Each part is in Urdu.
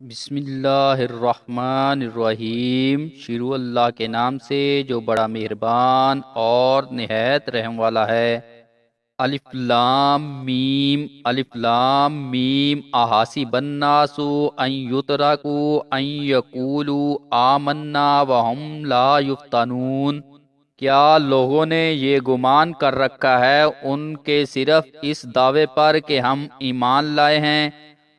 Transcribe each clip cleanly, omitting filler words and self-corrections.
بسم اللہ الرحمن الرحیم، شروع اللہ کے نام سے جو بڑا مہربان اور نہایت رحم والا ہے۔ الف لام میم احاسب الناس ان یترکوا ان یقولوا آمنا وهم لا یفتنون۔ کیا لوگوں نے یہ گمان کر رکھا ہے ان کے صرف اس دعوے پر کہ ہم ایمان لائے ہیں،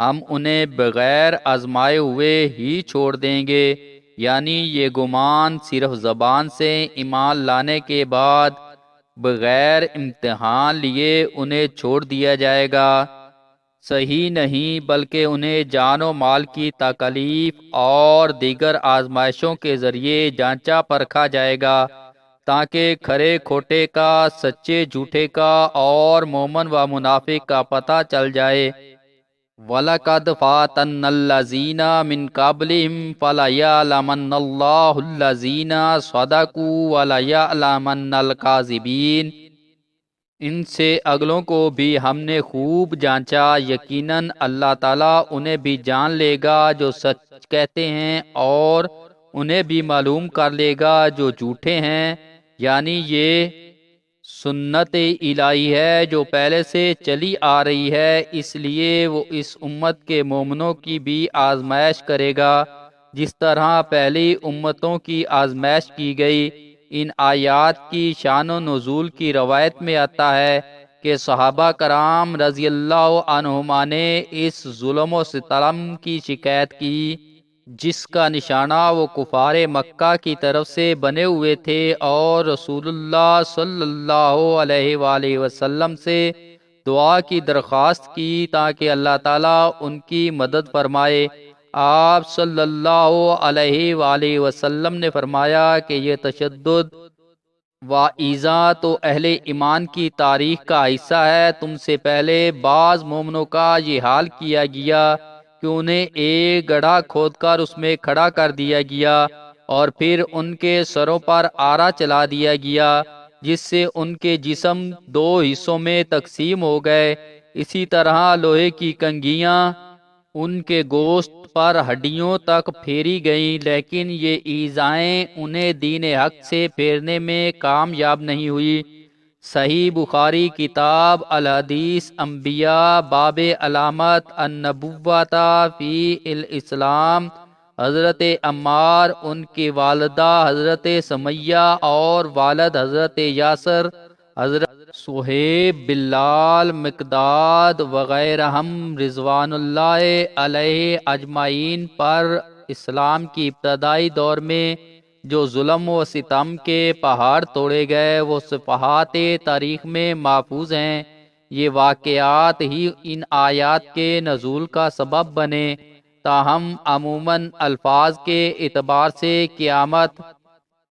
ہم انہیں بغیر آزمائے ہوئے ہی چھوڑ دیں گے؟ یعنی یہ گمان صرف زبان سے ایمان لانے کے بعد بغیر امتحان لیے انہیں چھوڑ دیا جائے گا؟ صحیح نہیں، بلکہ انہیں جان و مال کی تکالیف اور دیگر آزمائشوں کے ذریعے جانچا پرکھا جائے گا، تاکہ کھرے کھوٹے کا، سچے جھوٹے کا اور مومن و منافق کا پتہ چل جائے۔ وَلَقَدْ فَاتَنَّا الَّذِينَ مِن قَبْلِهِمْ فَلَيَعْلَمَنَّ اللَّهُ الَّذِينَ صَدَقُوا وَلَيَعْلَمَنَّ الْكَاذِبِينَ۔ ان سے اگلوں کو بھی ہم نے خوب جانچا، یقیناً اللہ تعالیٰ انہیں بھی جان لے گا جو سچ کہتے ہیں، اور انہیں بھی معلوم کر لے گا جو جھوٹے ہیں۔ یعنی یہ سنت الہی ہے جو پہلے سے چلی آ رہی ہے، اس لیے وہ اس امت کے مومنوں کی بھی آزمائش کرے گا جس طرح پہلی امتوں کی آزمائش کی گئی۔ ان آیات کی شان و نزول کی روایت میں آتا ہے کہ صحابہ کرام رضی اللہ عنہما نے اس ظلم و ستم کی شکایت کی جس کا نشانہ وہ کفار مکہ کی طرف سے بنے ہوئے تھے، اور رسول اللہ صلی اللہ علیہ وآلہ وسلم سے دعا کی درخواست کی تاکہ اللہ تعالیٰ ان کی مدد فرمائے۔ آپ صلی اللہ علیہ وآلہ وسلم نے فرمایا کہ یہ تشدد و ایذا تو اہل ایمان کی تاریخ کا حصہ ہے۔ تم سے پہلے بعض مومنوں کا یہ حال کیا گیا کہ انہیں ایک گڑھا کھود کر اس میں کھڑا کر دیا گیا اور پھر ان کے سروں پر آرا چلا دیا گیا، جس سے ان کے جسم دو حصوں میں تقسیم ہو گئے۔ اسی طرح لوہے کی کنگھیاں ان کے گوشت پر ہڈیوں تک پھیری گئیں، لیکن یہ ایذائیں انہیں دین حق سے پھیرنے میں کامیاب نہیں ہوئی۔ صحیح بخاری کتاب الحدیث انبیاء باب علامت النبوۃ فی الاسلام، حضرت عمار، ان کی والدہ حضرت سمیہ اور والد حضرت یاسر، حضرت صہیب، بلال، مقداد وغیرہم رضوان اللہ علیہ اجمعین پر اسلام کی ابتدائی دور میں جو ظلم و ستم کے پہاڑ توڑے گئے وہ صفحات تاریخ میں محفوظ ہیں۔ یہ واقعات ہی ان آیات کے نزول کا سبب بنے، تاہم عموماً الفاظ کے اعتبار سے قیامت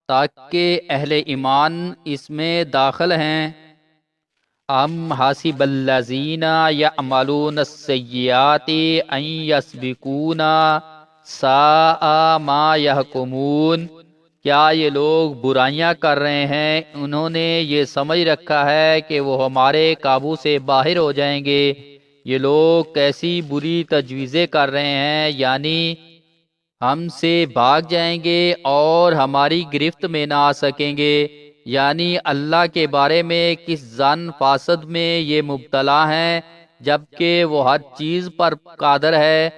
تک کے اہل ایمان اس میں داخل ہیں۔ ام حسب الذین یعملون السیئات ان یسبقونا ساء ما یحکمون۔ کیا یہ لوگ برائیاں کر رہے ہیں، انہوں نے یہ سمجھ رکھا ہے کہ وہ ہمارے قابو سے باہر ہو جائیں گے؟ یہ لوگ کیسی بری تجویزیں کر رہے ہیں، یعنی ہم سے بھاگ جائیں گے اور ہماری گرفت میں نہ آ سکیں گے۔ یعنی اللہ کے بارے میں کس ظن فاسد میں یہ مبتلا ہیں، جبکہ وہ ہر چیز پر قادر ہے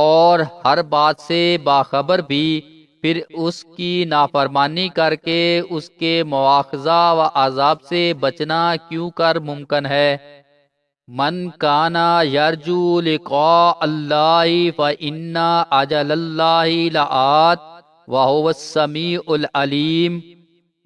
اور ہر بات سے باخبر بھی، پھر اس کی نافرمانی کر کے اس کے مواخذہ و عذاب سے بچنا کیوں کر ممکن ہے؟ من کانا یرجو لقاء اللہ فإن اجل اللہ لآت وہو السمیع العلیم۔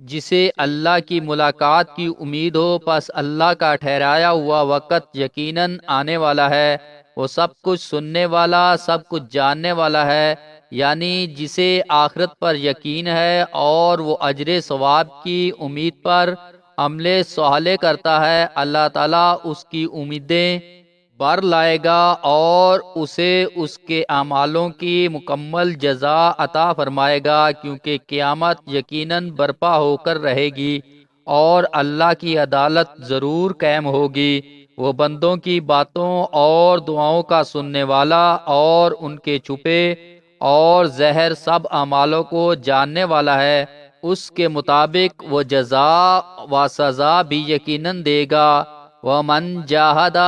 جسے اللہ کی ملاقات کی امید ہو، پس اللہ کا ٹھہرایا ہوا وقت یقیناً آنے والا ہے، وہ سب کچھ سننے والا، سب کچھ جاننے والا ہے۔ یعنی جسے آخرت پر یقین ہے اور وہ اجر ثواب کی امید پر عمل صالح کرتا ہے، اللہ تعالیٰ اس کی امیدیں بر لائے گا اور اسے اس کے اعمالوں کی مکمل جزا عطا فرمائے گا، کیونکہ قیامت یقیناً برپا ہو کر رہے گی اور اللہ کی عدالت ضرور قائم ہوگی۔ وہ بندوں کی باتوں اور دعاؤں کا سننے والا اور ان کے چھپے اور ظاہر سب اعمالوں کو جاننے والا ہے۔ اس کے مطابق وہ جزا و سزا بھی یقیناً دے گا۔ وَمَن جَاهَدَ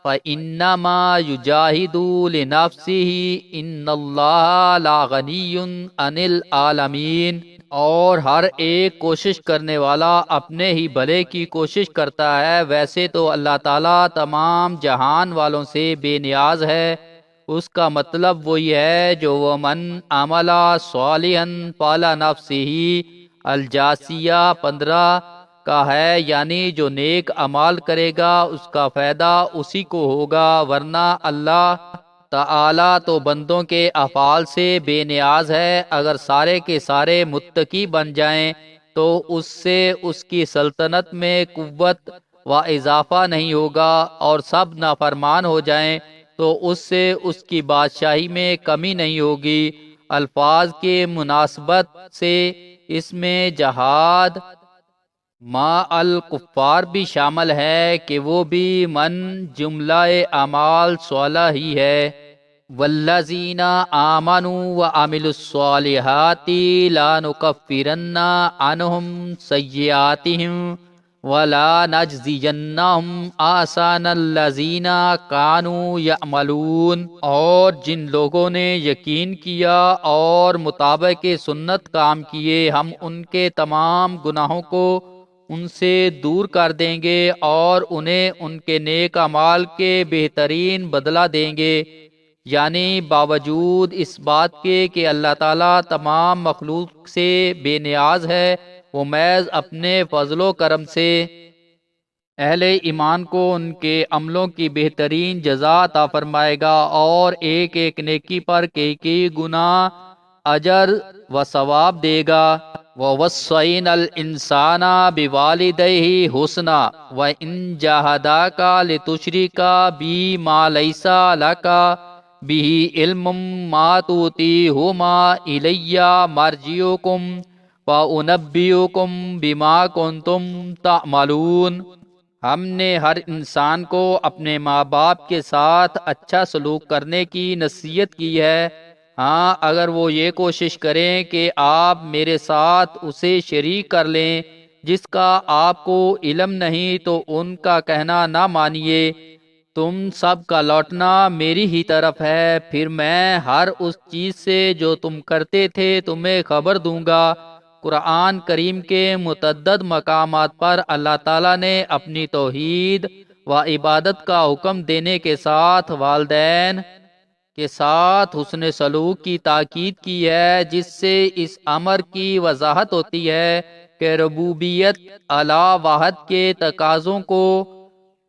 فَإِنَّمَا يُجَاهِدُ لِنَفْسِهِ إِنَّ اللَّهَ لَغَنِيٌّ عَنِ الْعَالَمِينَ۔ اور ہر ایک کوشش کرنے والا اپنے ہی بھلے کی کوشش کرتا ہے، ویسے تو اللہ تعالیٰ تمام جہان والوں سے بے نیاز ہے۔ اس کا مطلب وہی ہے جو وَمَنْ عَمَلَ صَالِحًا فَلِنَفْسِهِ الجاسیہ 15 کا ہے، یعنی جو نیک اعمال کرے گا اس کا فائدہ اسی کو ہوگا، ورنہ اللہ تعالی تو بندوں کے افعال سے بے نیاز ہے۔ اگر سارے کے سارے متقی بن جائیں تو اس سے اس کی سلطنت میں قوت و اضافہ نہیں ہوگا، اور سب نافرمان ہو جائیں تو اس سے اس کی بادشاہی میں کمی نہیں ہوگی۔ الفاظ کے مناسبت سے اس میں جہاد مع الکفار بھی شامل ہے کہ وہ بھی من جملہ اعمال صالح ہی ہے۔ والذین آمنوا وعملوا الصالحات لا نکفرن عنہم سیئاتہم ولا نجزینہم احسن الذین کانوا یعملون۔ اور جن لوگوں نے یقین کیا اور مطابق سنت کام کیے، ہم ان کے تمام گناہوں کو ان سے دور کر دیں گے اور انہیں ان کے نیک اعمال کے بہترین بدلہ دیں گے۔ یعنی باوجود اس بات کے کہ اللہ تعالیٰ تمام مخلوق سے بے نیاز ہے، وہ محض اپنے فضل و کرم سے اہل ایمان کو ان کے عملوں کی بہترین جزا عطا فرمائے گا، اور ایک ایک نیکی پر کئی گنا اجر و ثواب دے گا۔ وَوَصَّيْنَا الْإِنسَانَ بِوَالِدَيْهِ حُسْنًا وَإِنْ جَاهَدَاكَ لِتُشْرِكَ بِي مَا لَيْسَ لَكَ بِهِ عِلْمٌ مَا تُؤْتِيهُمَا إِلَيَّ مَرْجِعُكُمْ فَأُنَبِّئُكُمْ بِمَا كُنْتُمْ تَعْمَلُونَ۔ ہم نے ہر انسان کو اپنے ماں باپ کے ساتھ اچھا سلوک کرنے کی نصیحت کی ہے۔ ہاں، اگر وہ یہ کوشش کریں کہ آپ میرے ساتھ اسے شریک کر لیں جس کا آپ کو علم نہیں، تو ان کا کہنا نہ مانیے۔ تم سب کا لوٹنا میری ہی طرف ہے، پھر میں ہر اس چیز سے جو تم کرتے تھے تمہیں خبر دوں گا۔ قرآن کریم کے متعدد مقامات پر اللہ تعالیٰ نے اپنی توحید و عبادت کا حکم دینے کے ساتھ والدین کے ساتھ حسن سلوک کی تاکید کی ہے، جس سے اس امر کی وضاحت ہوتی ہے کہ ربوبیت اعلیٰ واحد کے تقاضوں کو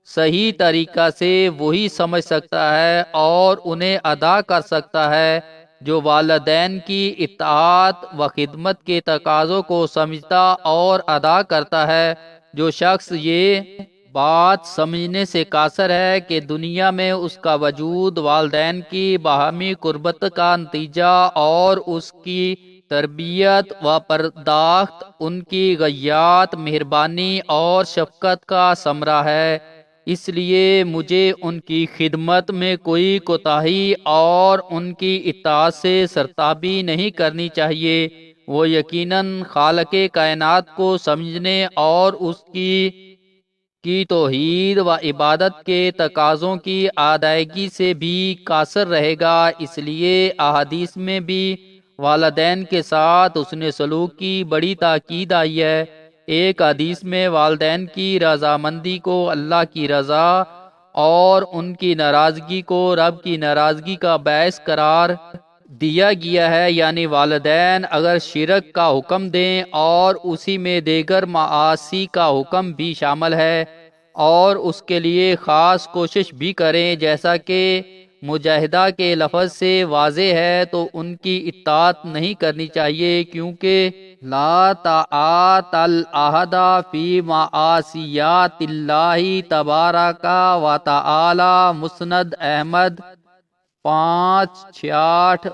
صحیح طریقہ سے وہی سمجھ سکتا ہے اور انہیں ادا کر سکتا ہے جو والدین کی اطاعت و خدمت کے تقاضوں کو سمجھتا اور ادا کرتا ہے۔ جو شخص یہ بات سمجھنے سے قاصر ہے کہ دنیا میں اس کا وجود والدین کی باہمی قربت کا نتیجہ اور اس کی تربیت و پرداخت ان کی غیات، مہربانی اور شفقت کا ثمرہ ہے، اس لیے مجھے ان کی خدمت میں کوئی کوتاہی اور ان کی اطاعت سے سرتابی نہیں کرنی چاہیے۔ وہ یقیناً خالق کائنات کو سمجھنے اور اس کی توحید و عبادت کے تقاضوں کی ادائیگی سے بھی قاصر رہے گا۔ اس لیے احادیث میں بھی والدین کے ساتھ حسن سلوک کی بڑی تاکید آئی ہے۔ ایک حدیث میں والدین کی رضامندی کو اللہ کی رضا اور ان کی ناراضگی کو رب کی ناراضگی کا باعث قرار دیا گیا ہے، یعنی والدین اگر شرک کا حکم دیں اور اسی میں دیگر معاصی کا حکم بھی شامل ہے اور اس کے لیے خاص کوشش بھی کریں جیسا کہ مجاہدہ کے لفظ سے واضح ہے، تو ان کی اطاعت نہیں کرنی چاہیے، کیونکہ لا طاعت الاحد فی معاصیات اللہ تبارک و تعالی۔ مسند احمد 566۔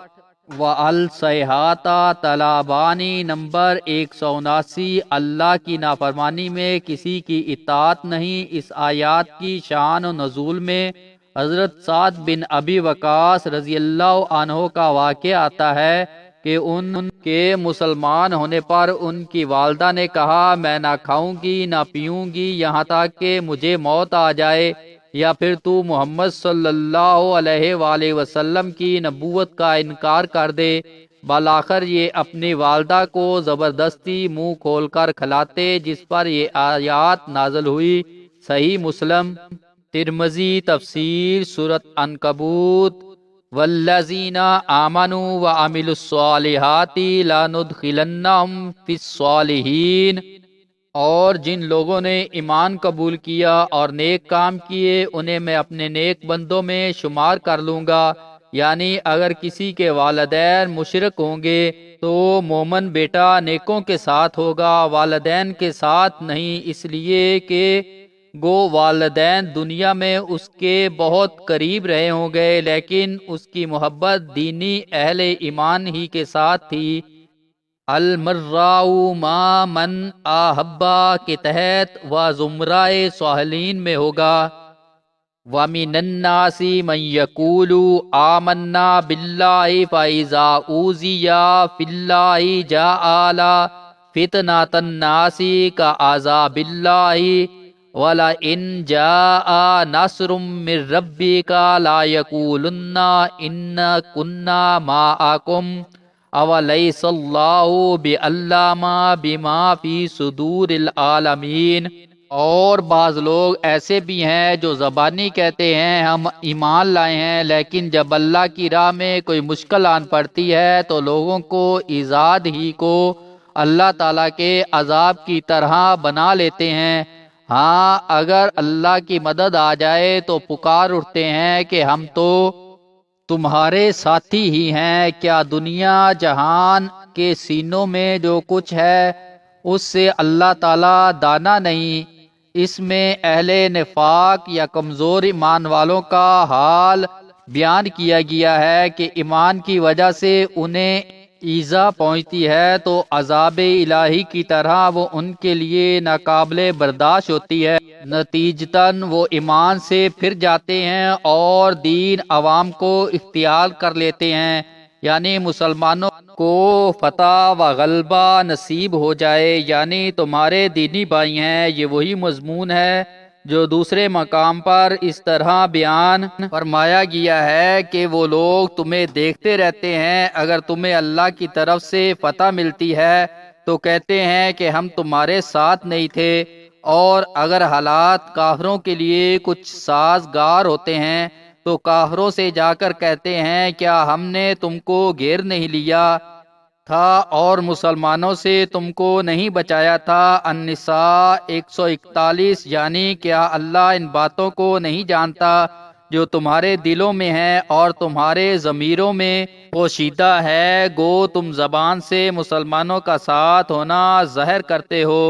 وَالصَّيْحَةَ طلابانی نمبر 179 اللہ کی نافرمانی میں کسی کی اطاعت نہیں۔ اس آیات کی شان و نزول میں حضرت سعد بن ابی وقاص رضی اللہ عنہ کا واقعہ آتا ہے کہ ان کے مسلمان ہونے پر ان کی والدہ نے کہا میں نہ کھاؤں گی نہ پیوں گی یہاں تک کہ مجھے موت آ جائے، یا پھر تو محمد صلی اللہ علیہ وآلہ وسلم کی نبوت کا انکار کر دے۔ بالآخر یہ اپنی والدہ کو زبردستی منہ کھول کر کھلاتے، جس پر یہ آیات نازل ہوئی۔ صحیح مسلم۔ ترمذی تفسیر سورۃ عنکبوت۔ والذین آمنوا وعملوا الصالحات لندخلنہم فی الصالحین، اور جن لوگوں نے ایمان قبول کیا اور نیک کام کیے انہیں میں اپنے نیک بندوں میں شمار کر لوں گا۔ یعنی اگر کسی کے والدین مشرک ہوں گے تو مومن بیٹا نیکوں کے ساتھ ہوگا، والدین کے ساتھ نہیں، اس لیے کہ گو والدین دنیا میں اس کے بہت قریب رہے ہوں گے لیکن اس کی محبت دینی اہل ایمان ہی کے ساتھ تھی۔ المراء ما من احبا کے تحت و زمرائے صالحین میں ہوگا۔ وَمِنَ النَّاسِ مَن يَقُولُ آمَنَّا بِاللَّهِ فَإِذَا أُوذِيَ فِي اللَّهِ جَعَلَ فِتْنَةَ النَّاسِ كَعَذَابِ اللَّهِ وَلَئِن جَاءَ نَصْرٌ مِّن رَّبِّكَ لَيَقُولُنَّ إِنَّا كُنَّا مَعَكُمْ اَوَلَيْسَ اللَّهُ بِعَلَّامٍ بِمَا فِي صُدُورِ الْعَالَمِينَ۔ اور بعض لوگ ایسے بھی ہیں جو زبانی کہتے ہیں ہم ایمان لائے ہیں، لیکن جب اللہ کی راہ میں کوئی مشکل آن پڑتی ہے تو لوگوں کو ایجاد ہی کو اللہ تعالیٰ کے عذاب کی طرح بنا لیتے ہیں۔ ہاں اگر اللہ کی مدد آ جائے تو پکار اٹھتے ہیں کہ ہم تو تمہارے ساتھی ہی ہیں۔ کیا دنیا جہان کے سینوں میں جو کچھ ہے اس سے اللہ تعالیٰ دانا نہیں؟ اس میں اہل نفاق یا کمزور ایمان والوں کا حال بیان کیا گیا ہے کہ ایمان کی وجہ سے انہیں ایذا پہنچتی ہے تو عذاب الہی کی طرح وہ ان کے لیے ناقابل برداشت ہوتی ہے، نتیجتاً وہ ایمان سے پھر جاتے ہیں اور دین عوام کو اختیار کر لیتے ہیں، یعنی مسلمانوں کو فتح و غلبہ نصیب ہو جائے۔ یعنی تمہارے دینی بھائی ہیں، یہ وہی مضمون ہے جو دوسرے مقام پر اس طرح بیان فرمایا گیا ہے کہ وہ لوگ تمہیں دیکھتے رہتے ہیں، اگر تمہیں اللہ کی طرف سے فتح ملتی ہے تو کہتے ہیں کہ ہم تمہارے ساتھ نہیں تھے، اور اگر حالات کافروں کے لیے کچھ سازگار ہوتے ہیں تو کافروں سے جا کر کہتے ہیں کیا ہم نے تم کو گھیر نہیں لیا تھا اور مسلمانوں سے تم کو نہیں بچایا تھا۔ النساء 141۔ یعنی کیا اللہ ان باتوں کو نہیں جانتا جو تمہارے دلوں میں ہیں اور تمہارے ضمیروں میں پوشیدہ ہے؟ گو تم زبان سے مسلمانوں کا ساتھ ہونا ظاہر کرتے ہو